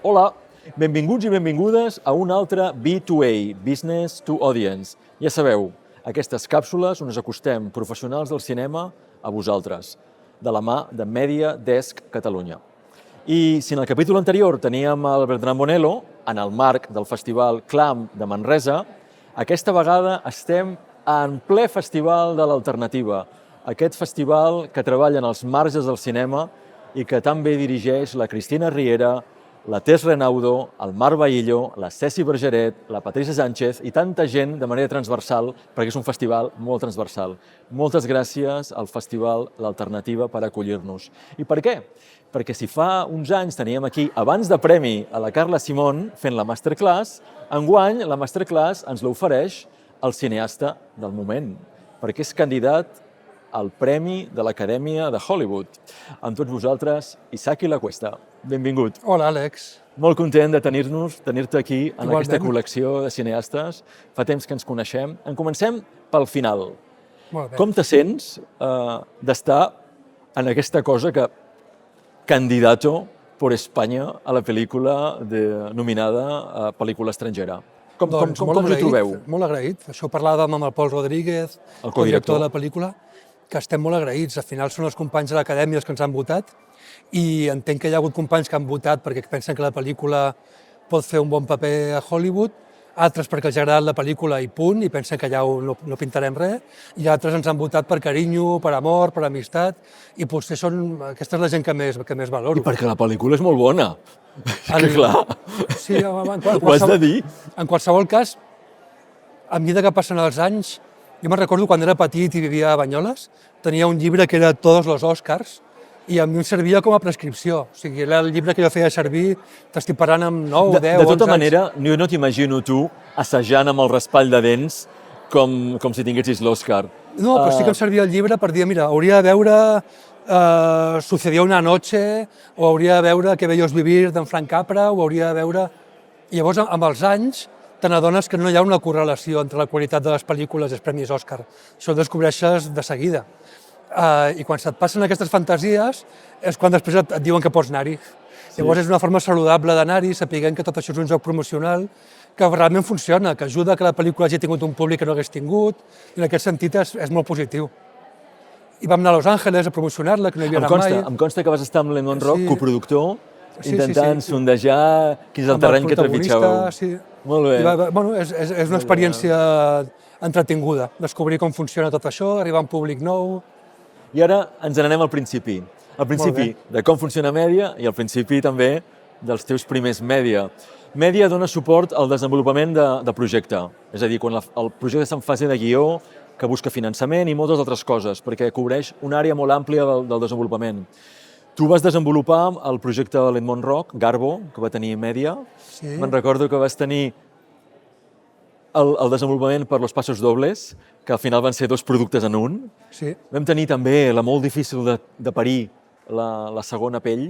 Hola, benvinguts i benvingudes a un altre B2A, Business to Audience. Ja sabeu, aquestes càpsules on us acostem professionals del cinema a vosaltres, de la mà de Media Desk Catalunya. I si en el capítol anterior teníem el Bertran Bonello, en el marc del festival Clam de Manresa, aquesta vegada estem en ple festival de l'alternativa, aquest festival que treballa en els marges del cinema i que també dirigeix la Cristina Riera, la Tess Renaudo, el Marc Baillo, la Ceci Bergeret, la Patricia Sánchez i tanta gent de manera transversal, perquè és un festival molt transversal. Moltes gràcies al Festival L'Alternativa per acollir-nos. I per què? Perquè si fa uns anys teníem aquí, abans de premi, a la Carla Simón fent la masterclass, enguany la masterclass ens l'ofereix el cineasta del moment, perquè és candidat al Premi de l'Acadèmia de Hollywood. Amb tots vosaltres, Isaki Lacuesta. Benvingut. Hola, Àlex. Molt content de tenir-te aquí en aquesta col·lecció de cineastes. Fa temps que ens coneixem. En comencem pel final. Molt bé. Com te sents d'estar en aquesta cosa que candidato por España a la pel·lícula nominada a pel·lícula estrangera? Com us hi trobeu? Molt agraït. Això parlàvem amb el Pol Rodríguez, el codirector de la pel·lícula, que estem molt agraïts. Al final són els companys de l'Acadèmia els que ens han votat i entenc que hi ha hagut companys que han votat perquè pensen que la pel·lícula pot fer un bon paper a Hollywood, altres perquè els ha agradat la pel·lícula i punt, i pensen que allà no pintarem res, i altres ens han votat per carinyo, per amor, per amistat, i potser aquesta és la gent que més valoro. I perquè la pel·lícula és molt bona. Que clar, sí, ho has de dir. En qualsevol cas, a mesura que passen els anys, jo me'n recordo quan era petit i vivia a Banyoles, tenia un llibre que era Todos los Oscars, i a mi em servia com a prescripció. O sigui, era el llibre que jo feia servir, t'estic parlant amb 9, 10, 11 anys. De tota manera, jo no t'imagino tu assajant amb el raspall de dents com si tinguessis l'Oscar. No, però sí que em servia el llibre per dir, mira, hauria de veure Sucedió una noche, o hauria de veure Que bello es vivir d'en Frank Capra, o hauria de veure... I llavors, amb els anys, te n'adones que no hi ha una correlació entre la qualitat de les pel·lícules i els premis Òscar. Això ho descobreixes de seguida. I quan se't passen aquestes fantasies és quan després et diuen que pots anar-hi. Sí. Llavors és una forma saludable d'anar-hi, sapiguent que tot això és un joc promocional que realment funciona, que ajuda que la pel·lícula hagi tingut un públic que no hagués tingut, i en aquest sentit és molt positiu. I vam anar a Los Angeles a promocionar-la, que no hi havia anat mai. Em consta que vas estar amb Lemon Rock, coproductor, intentant sondejar quin és el terreny que trepitjàveu. Sí. Molt bé. És una experiència entretinguda, descobrir com funciona tot això, arribar a un públic nou. I ara ens n'anem al principi. Al principi de com funciona Mèdia i al principi també dels teus primers Mèdia. Mèdia dona suport al desenvolupament de projecte, és a dir, quan el projecte està en fase de guió, que busca finançament i moltes altres coses, perquè cobreix una àrea molt àmplia del desenvolupament. Tu vas desenvolupar el projecte de l'Edmond Rock, Garbo, que va tenir Mèdia. Sí. Me'n recordo que vas tenir el desenvolupament per Los Pasos Dobles, que al final van ser 2 productes en un. Sí. Vam tenir també la molt difícil de parir, la segona pell.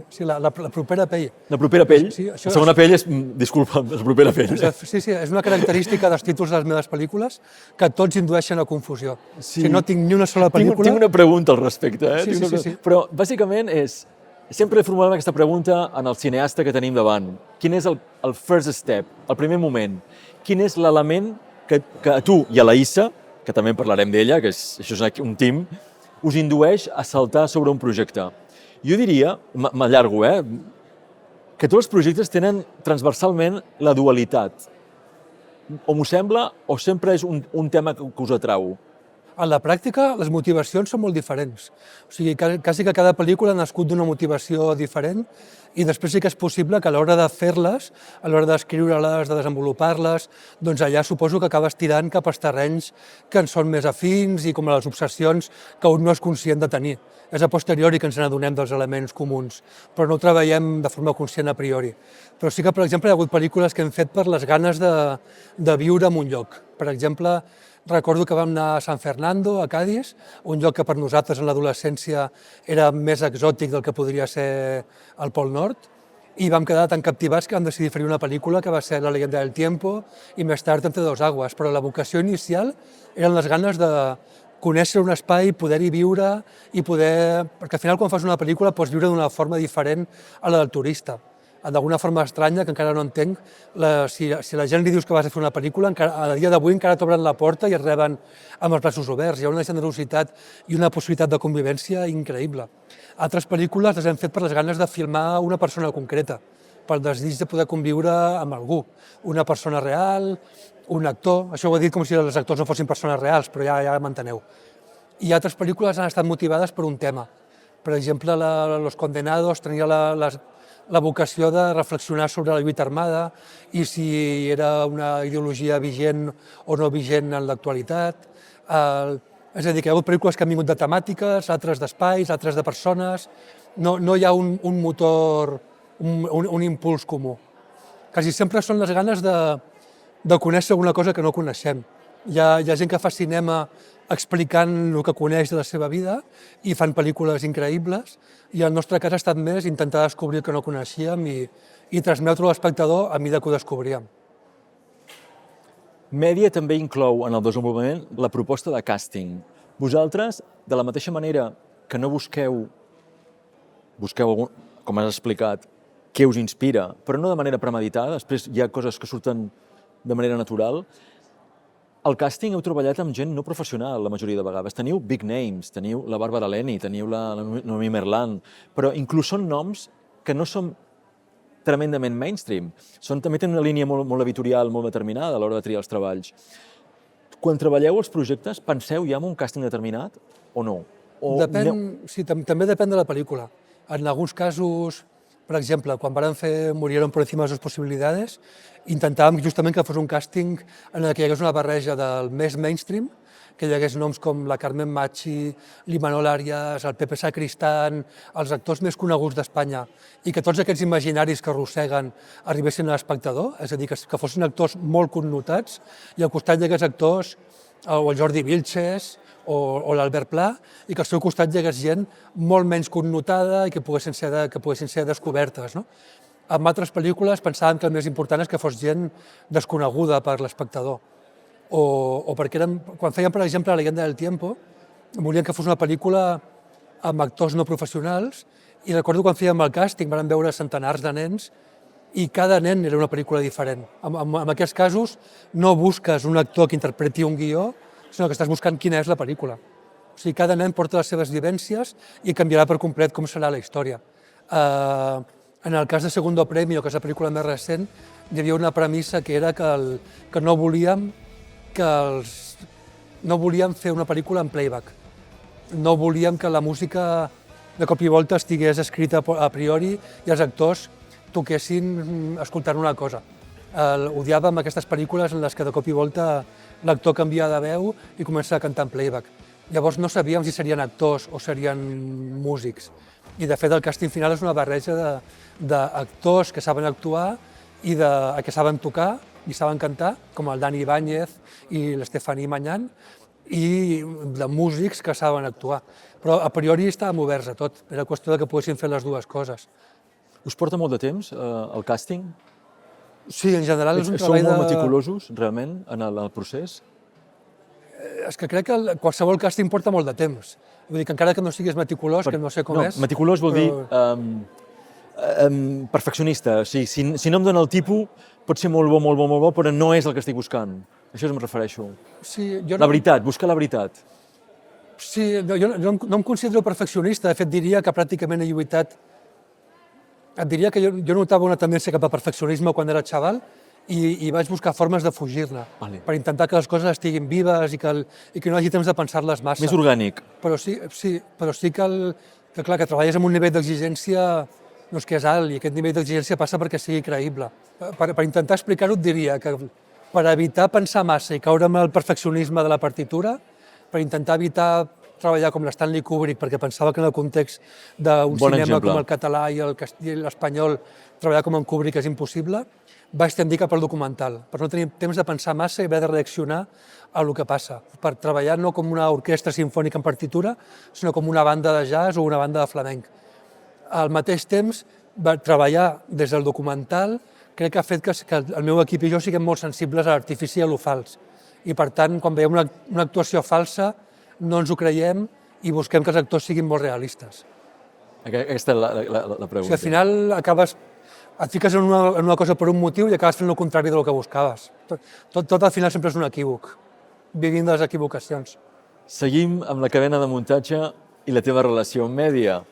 Sí, la propera pell. La propera pell? Sí, la segona pell és, disculpa, la propera pell. Sí, és una característica dels títols de les meves pel·lícules que tots indueixen a confusió. Sí. Si no tinc ni una sola pel·lícula... Tinc una pregunta al respecte, Sí. Però, bàsicament, sempre formulem aquesta pregunta en el cineasta que tenim davant. Quin és el first step, el primer moment? Quin és l'element que a tu i a la Issa, que també en parlarem d'ella, que això és un team, us indueix a saltar sobre un projecte? Jo diria, m'allargo, que tots els projectes tenen transversalment la dualitat. O m'ho sembla, o sempre és un tema que us atrau? En la pràctica, les motivacions són molt diferents. O sigui, quasi que cada pel·lícula ha nascut d'una motivació diferent i després sí que és possible que a l'hora de fer-les, a l'hora d'escriure-les, de desenvolupar-les, doncs allà suposo que acabes tirant cap als terrenys que ens són més afins i com a les obsessions que un no és conscient de tenir. És a posteriori que ens n'adonem dels elements comuns, però no ho treballem de forma conscient a priori. Però sí que, per exemple, hi ha hagut pel·lícules que hem fet per les ganes de viure en un lloc. Per exemple, recordo que vam anar a San Fernando, a Cádiz, un lloc que per nosaltres en l'adolescència era més exòtic del que podria ser el Pol Nord, i vam quedar tan captivats que vam decidir fer una pel·lícula que va ser La leyenda del tiempo i més tard Entre dos aguas, però la vocació inicial eren les ganes de conèixer un espai, poder-hi viure i poder... Perquè al final quan fas una pel·lícula pots viure d'una forma diferent a la del turista. d'alguna forma estranya, que encara no entenc, si la gent li dius que vas a fer una pel·lícula, a dia d'avui encara t'obren la porta i es reben amb els braços oberts. Hi ha una generositat i una possibilitat de convivència increïble. Altres pel·lícules les hem fet per les ganes de filmar una persona concreta, pel desig de poder conviure amb algú, una persona real, un actor. Això ho he dit com si els actors no fossin persones reals, però ja m'enteneu. I altres pel·lícules han estat motivades per un tema. Per exemple, Los Condenados tenia la vocació de reflexionar sobre la lluita armada i si era una ideologia vigent o no vigent en l'actualitat. És a dir, que hi ha hagut pel·lícules que han vingut de temàtiques, altres d'espais, altres de persones. No hi ha un motor, un impuls comú. Quasi sempre són les ganes de conèixer alguna cosa que no coneixem. Hi ha gent que fa cinema explicant el que coneix de la seva vida i fan pel·lícules increïbles, i el nostre cas ha estat més intentar descobrir el que no coneixíem i transmetre a l'espectador a mesura que ho descobríem. Mèdia també inclou en el desenvolupament la proposta de càsting. Vosaltres, de la mateixa manera que no busqueu, com has explicat, què us inspira, però no de manera premeditada, després hi ha coses que surten de manera natural. Al càsting heu treballat amb gent no professional la majoria de vegades. Teniu big names, teniu la Bàrbara Leni, teniu la Noemí Merlan, però inclús són noms que no són tremendament mainstream. També tenen una línia molt editorial, molt determinada a l'hora de triar els treballs. Quan treballeu els projectes, penseu ja en un càsting determinat o no? Sí, també depèn de la pel·lícula. En alguns casos, per exemple, quan vàrem fer Murieron por encima de sus posibilidades, intentàvem justament que fos un càsting en què hi hagués una barreja del més mainstream, que hi hagués noms com la Carmen Machi, l'Imanol Arias, el Pepe Sacristán, els actors més coneguts d'Espanya, i que tots aquests imaginaris que arrosseguen arribessin a l'espectador, és a dir, que fossin actors molt connotats, i al costat hi hagués actors, o el Jordi Vilches, o l'Albert Pla, i que al seu costat hi hagués gent molt menys connotada i que poguessin ser descobertes. En altres pel·lícules pensàvem que el més important és que fos gent desconeguda per l'espectador. O perquè quan fèiem, per exemple, La leyenda del tiempo, volíem que fos una pel·lícula amb actors no professionals, i recordo quan fèiem el càsting vam veure centenars de nens i cada nen era una pel·lícula diferent. En aquests casos no busques un actor que interpreti un guió, sinó que estàs buscant quina és la pel·lícula. O sigui, cada nen porta les seves vivències i canviarà per complet com serà la història. En el cas de Segundo Premio, que és la pel·lícula més recent, hi havia una premissa que era que no volíem fer una pel·lícula en playback. No volíem que la música de cop i volta estigués escrita a priori i els actors toquessin escoltant una cosa. Odiàvem aquestes pel·lícules en les que de cop i volta l'actor canvia de veu i comença a cantar en playback. Llavors no sabíem si serien actors o serien músics. I de fet el càsting final és una barreja d'actors que saben actuar i que saben tocar i saben cantar, com el Dani Ibáñez i l'Estephanie Magnan, i de músics que saben actuar. Però a priori estàvem oberts a tot, era qüestió que poguessin fer les dues coses. Us porta molt de temps el càsting? Sí, en general és un treball Sou molt meticulosos, realment, en el procés? És que crec que qualsevol càsting porta molt de temps. Vull dir que encara que no siguis meticulós, que no sé com és... Meticulós vol dir perfeccionista. O sigui, si no em dona el tipus, pot ser molt bo, però no és el que estic buscant. Això em refereixo. La veritat, buscar la veritat. Sí, jo no em considero perfeccionista. De fet, diria que pràcticament he lluitat. Et diria que jo notava una tendència cap a perfeccionisme quan era xaval i vaig buscar formes de fugir-ne, per intentar que les coses estiguin vives i que no hi hagi temps de pensar-les massa. Més orgànic. Però sí que clar, que treballes amb un nivell d'exigència que és alt, i aquest nivell d'exigència passa perquè sigui creïble. Per intentar explicar-ho et diria que per evitar pensar massa i caure en el perfeccionisme de la partitura, per intentar evitar treballar com l'Stanley Kubrick, perquè pensava que en el context d'un cinema com el català i l'espanyol treballar com en Kubrick és impossible, vaig tendir cap al documental, per no tenir temps de pensar massa i haver de reaccionar a el que passa, per treballar no com una orquestra simfònica en partitura, sinó com una banda de jazz o una banda de flamenc. Al mateix temps, treballar des del documental crec que ha fet que el meu equip i jo siguem molt sensibles a l'artifici i a lo fals. I per tant, quan veiem una actuació falsa, no ens ho creiem i busquem que els actors siguin molt realistes. Aquesta és la pregunta. Al final acabes et fiques en una cosa per un motiu i acabes fent el contrari del que buscaves. Tot al final sempre és un equívoc, vivint de les equivocacions. Seguim amb la cadena de muntatge i la teva relació amb Mèdia.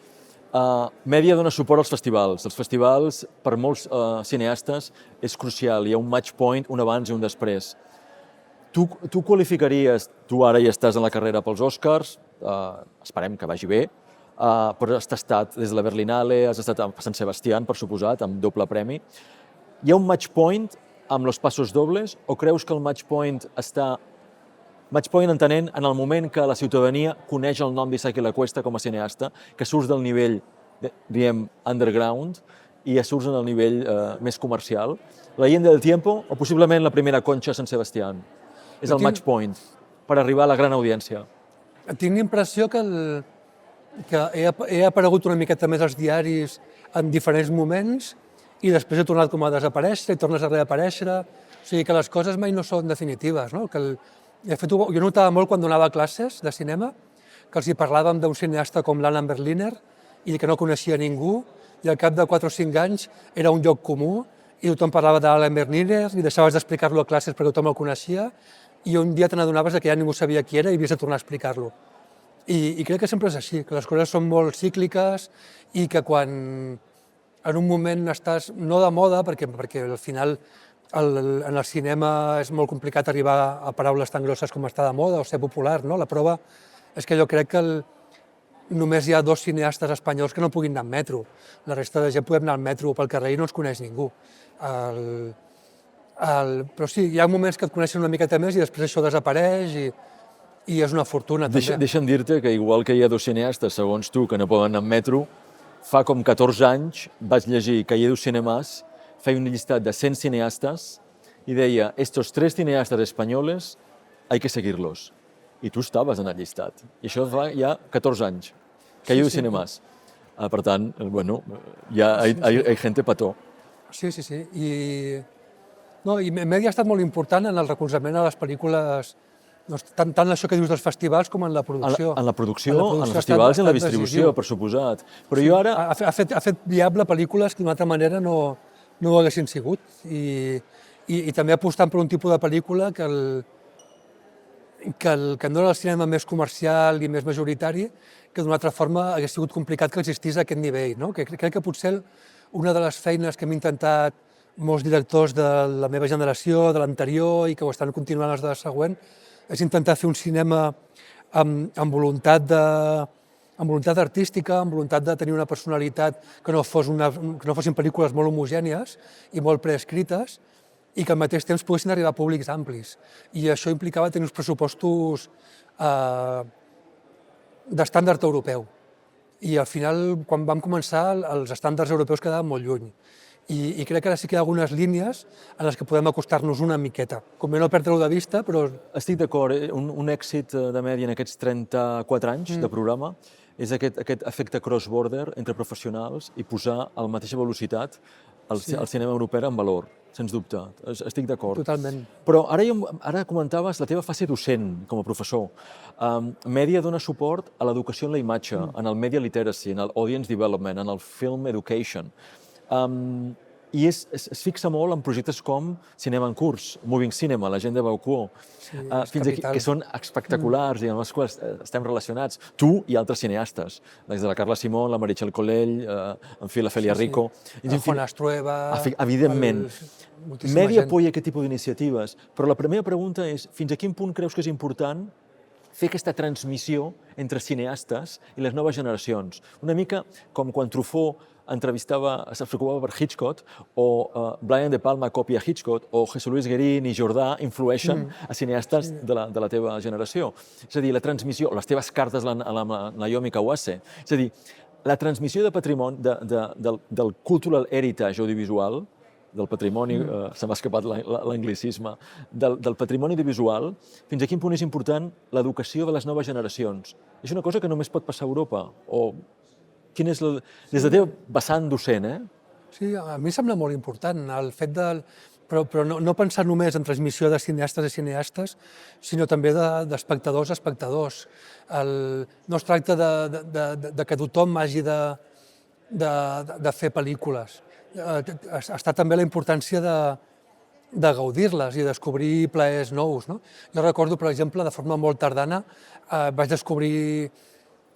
Mèdia dona suport als festivals. Els festivals, per molts cineastes, és crucial. Hi ha un match point, un abans i un després. Tu qualificaries, tu ara ja estàs en la carrera pels Oscars, esperem que vagi bé, però has estat des de la Berlinale, has estat a Sant Sebastián, per suposat, amb doble premi. Hi ha un match point amb Los Pasos Dobles o creus que el match point està... Match point entenent en el moment que la ciutadania coneix el nom d'Isaac i la Cuesta com a cineasta, que surts del nivell, diem, underground, i ja surts en el nivell més comercial. La Leyenda del Tiempo o possiblement la primera Concha a Sant Sebastián. És el match point per arribar a la gran audiència. Tinc l'impressió que he aparegut una miqueta més als diaris en diferents moments i després he tornat com a desaparèixer i tornes a reaparèixer. O sigui que les coses mai no són definitives, no? De fet, jo notava molt quan donava classes de cinema que els hi parlàvem d'un cineasta com l'Alan Berliner i que no coneixia ningú i al cap de 4 o 5 anys era un lloc comú i tothom parlava d'Alan Berliner i deixaves d'explicar-lo a classes perquè tothom el coneixia i un dia te n'adonaves que ja ningú sabia qui era i havies de tornar a explicar-lo. I crec que sempre és així, que les coses són molt cícliques i que quan en un moment estàs, no de moda, perquè al final en el cinema és molt complicat arribar a paraules tan grosses com estar de moda o ser popular, no? La prova és que jo crec que només hi ha 2 cineastes espanyols que no puguin anar al metro. La resta de gent podem anar al metro pel carrer i no ens coneix ningú. Però sí, hi ha moments que et coneixen una miqueta més i després això desapareix i és una fortuna també. Deixa'm dir-te que igual que hi ha 2 cineastes, segons tu, que no poden anar al metro, fa com 14 anys vaig llegir que Edu Cinemas feia un llistat de 100 cineastes i deia, estos 3 cineastas españoles hay que seguirlos. I tu estaves en el llistat. I això fa ja 14 anys, que Edu Cinemas. Per tant, bueno, ja hay gente petó. Sí. I Mèdia ha estat molt important en el recolzament a les pel·lícules, tant això que dius dels festivals com en la producció. En la producció, en els festivals i en la distribució, per suposat. Però jo ara... Ha fet viable pel·lícules que d'una altra manera no ho haguessin sigut. I també apostant per un tipus de pel·lícula que no era el cinema més comercial i més majoritari, que d'una altra forma hagués sigut complicat que existís a aquest nivell. No? Crec que potser una de les feines que hem intentat molts directors de la meva generació, de l'anterior i que ho estan continuant els de la següent, és intentar fer un cinema amb voluntat artística, amb voluntat de tenir una personalitat que no fossin pel·lícules molt homogènies i molt preescrites i que al mateix temps poguessin arribar a públics amplis. I això implicava tenir uns pressupostos d'estàndard europeu. I al final, quan vam començar, els estàndards europeus quedaven molt lluny. I crec que ara sí que hi ha algunes línies en les que podem acostar-nos una miqueta. Com no perdre-ho de vista, però... Estic d'acord, un èxit de Mèdia en aquests 34 anys de programa és aquest efecte cross-border entre professionals i posar a la mateixa velocitat el cinema europeu en valor, sens dubte. Estic d'acord. Totalment. Però ara comentaves la teva fase docent com a professor. Mèdia dona suport a l'educació en la imatge, en el media literacy, en el audience development, en el film education. I es fixa molt en projectes com Cinema en curs, Moving Cinema, la gent de Baucó, fins aquí, que són espectaculars i amb els quals estem relacionats, tu i altres cineastes, des de la Carla Simón, la Meritxell Colell, en fi, la Fèlia Rico. El Juan Astrueva... Evidentment. Mèdia apoya aquest tipus d'iniciatives, però la primera pregunta és fins a quin punt creus que és important fer aquesta transmissió entre cineastes i les noves generacions? Una mica com quan Truffaut se preocupava per Hitchcock, o Brian De Palma copia Hitchcock, o Jesús Luis Guerín i Jordà influeixen a cineastes de la teva generació. És a dir, la transmissió, les teves cartes a la Naomi Kawase, és a dir, la transmissió de patrimoni, del cultural heritage audiovisual, del patrimoni, se m'ha escapat l'anglicisme, del patrimoni audiovisual, fins a quin punt és important l'educació de les noves generacions. És una cosa que només pot passar a Europa, o... Quin és des del teu vessant docent, Sí, a mi em sembla molt important el fet de... Però no pensar només en transmissió de cineastes a cineastes, sinó també d'espectadors a espectadors. No es tracta de que tothom hagi de fer pel·lícules, està també la importància de gaudir-les i descobrir plaers nous. No? Jo recordo, per exemple, de forma molt tardana, vaig descobrir,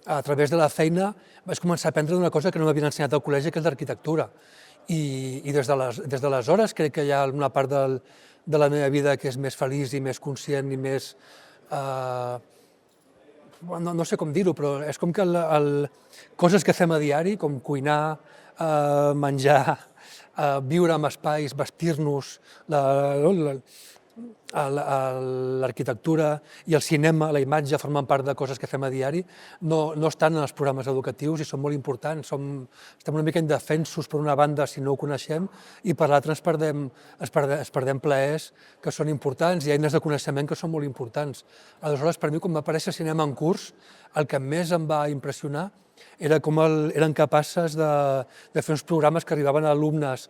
a través de la feina, vaig començar a aprendre una cosa que no m'havien ensenyat al col·legi, que és l'arquitectura. I des d'aleshores crec que hi ha una part de la meva vida que és més feliç i més conscient i més... no sé com dir-ho, però és com que coses que fem a diari, com cuinar, menjar, viure en espais, vestir-nos, l'arquitectura i el cinema, la imatge, formen part de coses que fem a diari, no estan en els programes educatius i són molt importants. Estem una mica indefensos, per una banda, si no ho coneixem, i per l'altra ens perdem plaers que són importants i eines de coneixement que són molt importants. Aleshores, per mi, quan va aparèixer cinema en curs, el que més em va impressionar era com eren capaces de fer uns programes que arribaven a alumnes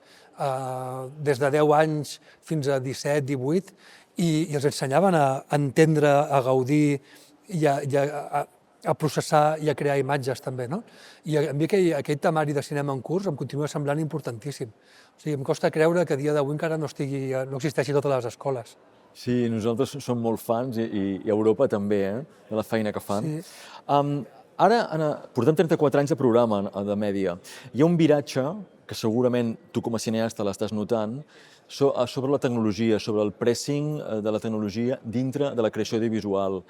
des de 10 anys fins a 17, 18, i els ensenyaven a entendre, a gaudir i a processar i a crear imatges també. No? I a mi aquell temari de cinema en curs em continua semblant importantíssim. O sigui, em costa creure que a dia d'avui encara no existeixi a totes les escoles. Sí, nosaltres som molt fans i a Europa també, de la feina que fan. Sí. Ara, portem 34 anys de programa de Mèdia. Hi ha un viratge que segurament tu com a cineasta l'estàs notant sobre la tecnologia, sobre el pressing de la tecnologia dintre de la creació audiovisual.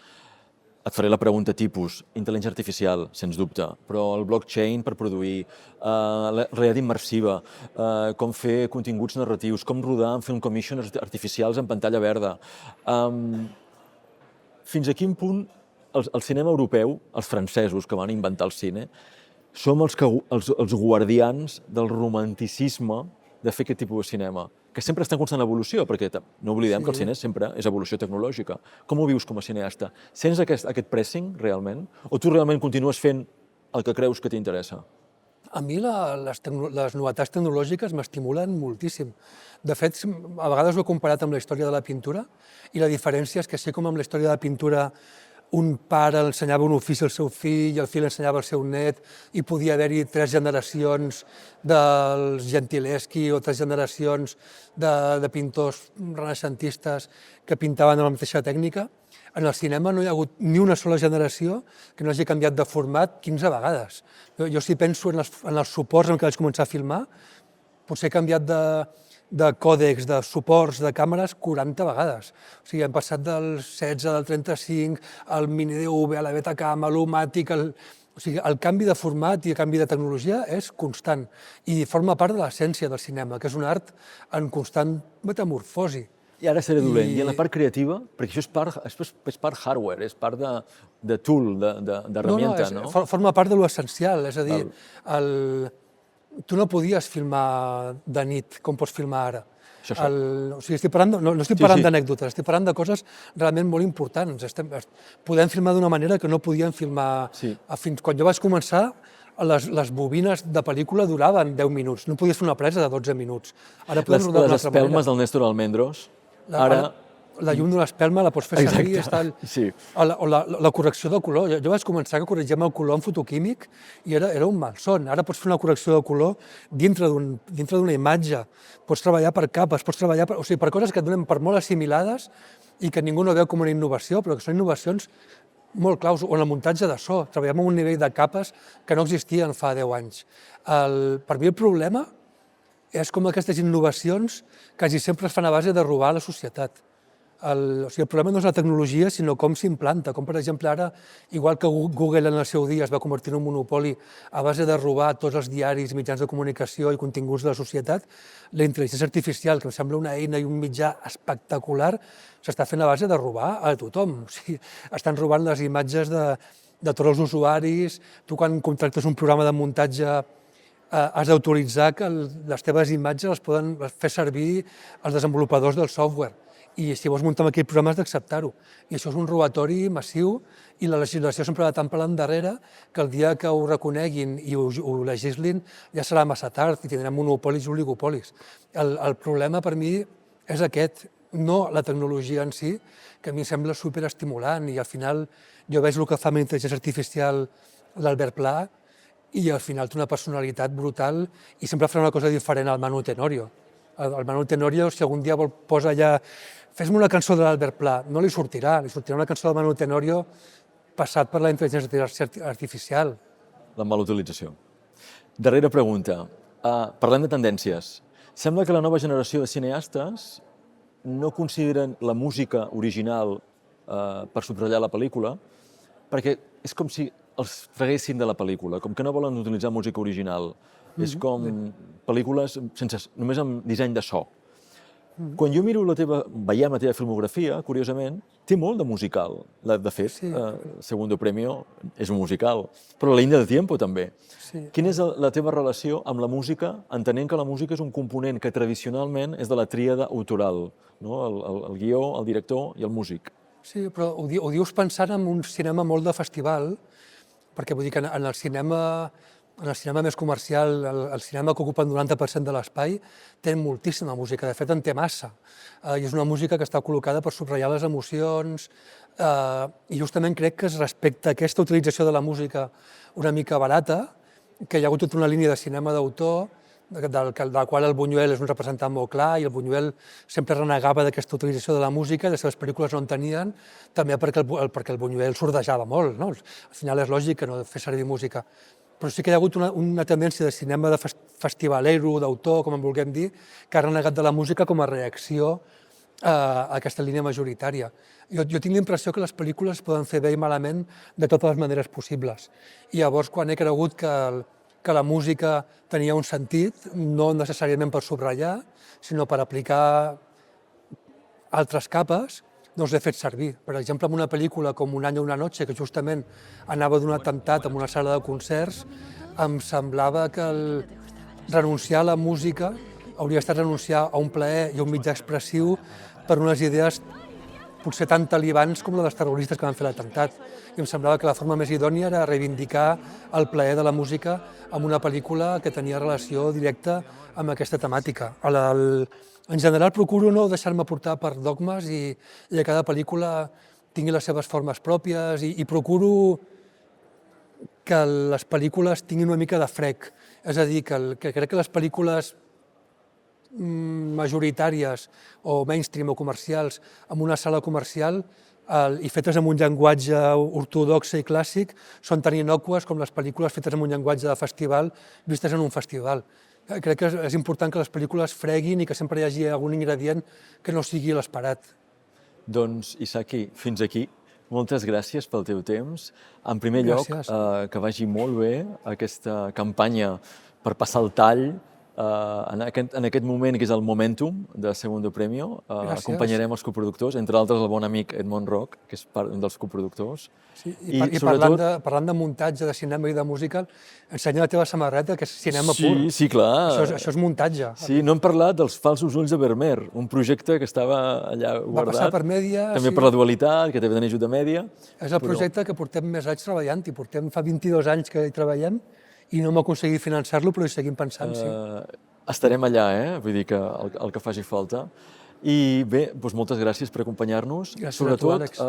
Et faré la pregunta tipus, intel·ligència artificial, sens dubte, però el blockchain per produir, la realitat immersiva, com fer continguts narratius, com rodar en film commissions artificials en pantalla verda. Fins a quin punt el cinema europeu, els francesos que van inventar el cine, som els guardians del romanticisme de fer aquest tipus de cinema, que sempre està en constant evolució, perquè no oblidem que el cine sempre és evolució tecnològica. Com ho vius com a cineasta? Sents aquest pressing, realment? O tu realment continues fent el que creus que t'interessa? A mi les novetats tecnològiques m'estimulen moltíssim. De fet, a vegades ho he comparat amb la història de la pintura, i la diferència és que així com amb la història de la pintura un pare ensenyava un ofici al seu fill, i el fill ensenyava al seu net, i podia haver-hi 3 generacions dels Gentileschi o 3 generacions de pintors renaixentistes que pintaven amb la mateixa tècnica. En el cinema no hi ha hagut ni una sola generació que no hagi canviat de format 15 vegades. Jo si penso en els suports en què vaig començar a filmar, potser he canviat de còdecs, de suports, de càmeres 40 vegades. O sigui, hem passat del 16, del 35, al mini DV, a la Betacam, a l'U-Matic... O sigui, el canvi de format i el canvi de tecnologia és constant i forma part de l'essència del cinema, que és un art en constant metamorfosi. I ara seré dolent. I en la part creativa, perquè això és part hardware, és part de tool, d'herramienta, no? Forma part de l'essencial, és a dir, tu no podies filmar de nit com pots filmar ara. O sigui, no estic parlant d'anècdotes, estic parlant de coses realment molt importants. Podem filmar d'una manera que no podíem filmar... Quan jo vaig començar, les bobines de pel·lícula duraven 10 minuts, no podies fer una presa de 12 minuts. Ara podem rodar d'una altra manera. Les espelmes del Néstor Almendros, ara... La llum d'una espelma la pots fer servir, o la correcció de color. Jo vaig començar que corregíem el color en fotoquímic i era un malson. Ara pots fer una correcció de color dintre d'una imatge, pots treballar per capes, pots treballar per coses que et donen per molt assimilades i que ningú no veu com una innovació, però que són innovacions molt claus, o en el muntatge de so. Treballem amb un nivell de capes que no existien fa 10 anys. Per mi el problema és com aquestes innovacions quasi sempre es fan a base de robar a la societat. El problema no és la tecnologia, sinó com s'implanta. Com, per exemple, ara, igual que Google en el seu dia es va convertir en un monopoli a base de robar tots els diaris, mitjans de comunicació i continguts de la societat, la intel·ligència artificial, que em sembla una eina i un mitjà espectacular, s'està fent a base de robar a tothom. O sigui, estan robant les imatges de tots els usuaris. Tu, quan contractes un programa de muntatge, has d'autoritzar que les teves imatges les poden fer servir els desenvolupadors del software. I si vols muntar aquell programa has d'acceptar-ho. I això és un robatori massiu i la legislació sempre va tan per endarrere que el dia que ho reconeguin i ho legislin ja serà massa tard i tindrem monopolis i oligopolis. El problema per mi és aquest, no la tecnologia en si, que a mi em sembla superestimulant i al final jo veig el que fa amb la intel·ligència artificial l'Albert Pla i al final té una personalitat brutal i sempre farà una cosa diferent al Manu Tenorio. El Manu Tenorio, si algun dia vol posar allà, fes-me una cançó de l'Albert Pla, no li sortirà una cançó del Manu Tenorio passat per la intel·ligència artificial. La mala utilització. Darrera pregunta. Parlem de tendències. Sembla que la nova generació de cineastes no consideren la música original per subratllar la pel·lícula, perquè és com si els traguessin de la pel·lícula, com que no volen utilitzar música original. És com pel·lícules només amb disseny de so. Quan jo miro veiem la teva filmografia, curiosament, té molt de musical. De fet, Segundo Premio és un musical, però La Línea de Tiempo també. Quina és la teva relació amb la música, entenent que la música és un component que tradicionalment és de la tríada autoral, el guió, el director i el músic? Sí, però ho dius pensant en un cinema molt de festival, perquè vull dir que en el cinema més comercial, el cinema que ocupa el 90% de l'espai, té moltíssima música, de fet en té massa. I és una música que està col·locada per subratllar les emocions, i justament crec que es respecta aquesta utilització de la música una mica barata, que hi ha hagut tota una línia de cinema d'autor, de la qual el Buñuel és un representant molt clar, i el Buñuel sempre renegava d'aquesta utilització de la música, i les seves pel·lícules no en tenien, també perquè el Buñuel sordejava molt. Al final és lògic que no fes servir música. Però sí que hi ha hagut una tendència de cinema de festivalero, d'autor, com en vulguem dir, que ha renegat de la música com a reacció a aquesta línia majoritària. Jo tinc l'impressió que les pel·lícules es poden fer bé i malament de totes les maneres possibles. I llavors, quan he cregut que la música tenia un sentit, no necessàriament per subratllar, sinó per aplicar altres capes, doncs l'he fet servir. Per exemple, en una pel·lícula com Un año una noche, que justament anava d'un atemptat en una sala de concerts, em semblava que renunciar a la música hauria estat renunciar a un plaer i a un mitjà expressiu per unes idees potser tan talibans com les dels terroristes que van fer l'atemptat. I em semblava que la forma més idònia era reivindicar el plaer de la música en una pel·lícula que tenia relació directa amb aquesta temàtica. En general procuro no deixar-me portar per dogmes i a cada pel·lícula tingui les seves formes pròpies i procuro que les pel·lícules tinguin una mica de frec. És a dir, que crec que les pel·lícules majoritàries o mainstream o comercials en una sala comercial i fetes amb un llenguatge ortodoxe i clàssic són tan innòcues com les pel·lícules fetes amb un llenguatge de festival vistes en un festival. Crec que és important que les pel·lícules freguin i que sempre hi hagi algun ingredient que no sigui l'esperat. Doncs, Isaki, fins aquí. Moltes gràcies pel teu temps. En primer lloc, que vagi molt bé aquesta campanya per passar el tall en aquest moment que és el momentum de Segundo Premio. Acompanyarem els coproductors, entre altres el bon amic Edmond Roc, que és un dels coproductors. I parlant de muntatge, de cinema i de música, ensenya la teva samarreta, que és cinema pur. Sí, clar. Això és muntatge. Sí, no hem parlat dels falsos ulls de Vermeer, un projecte que estava allà guardat. Va passar per Mèdia. També per la dualitat, que també tenia ajuda Mèdia. És el projecte que portem més anys treballant, i portem fa 22 anys que hi treballem, i no hem aconseguit finançar-lo, però hi seguim pensant, sí. Estarem allà, vull dir que el que faci falta. I bé, doncs moltes gràcies per acompanyar-nos. Gràcies a tu, Àlex.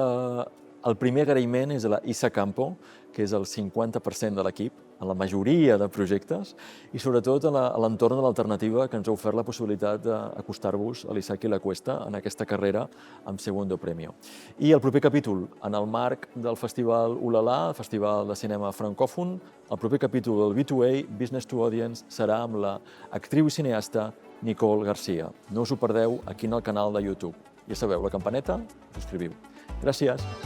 El primer agraïment és a la Isa Campo, que és el 50% de l'equip, en la majoria de projectes, i sobretot a l'entorn de l'alternativa que ens ha ofert la possibilitat d'acostar-vos a l'Isaki i la Cuesta en aquesta carrera amb Segundo Premio. I el proper capítol, en el marc del Festival Ulala, el Festival de Cinema Francòfon, el proper capítol del B2A, Business to Audience, serà amb l'actriu i cineasta Nicole Garcia. No us ho perdeu aquí en el canal de YouTube. Ja sabeu, la campaneta, subscriviu. Gràcies.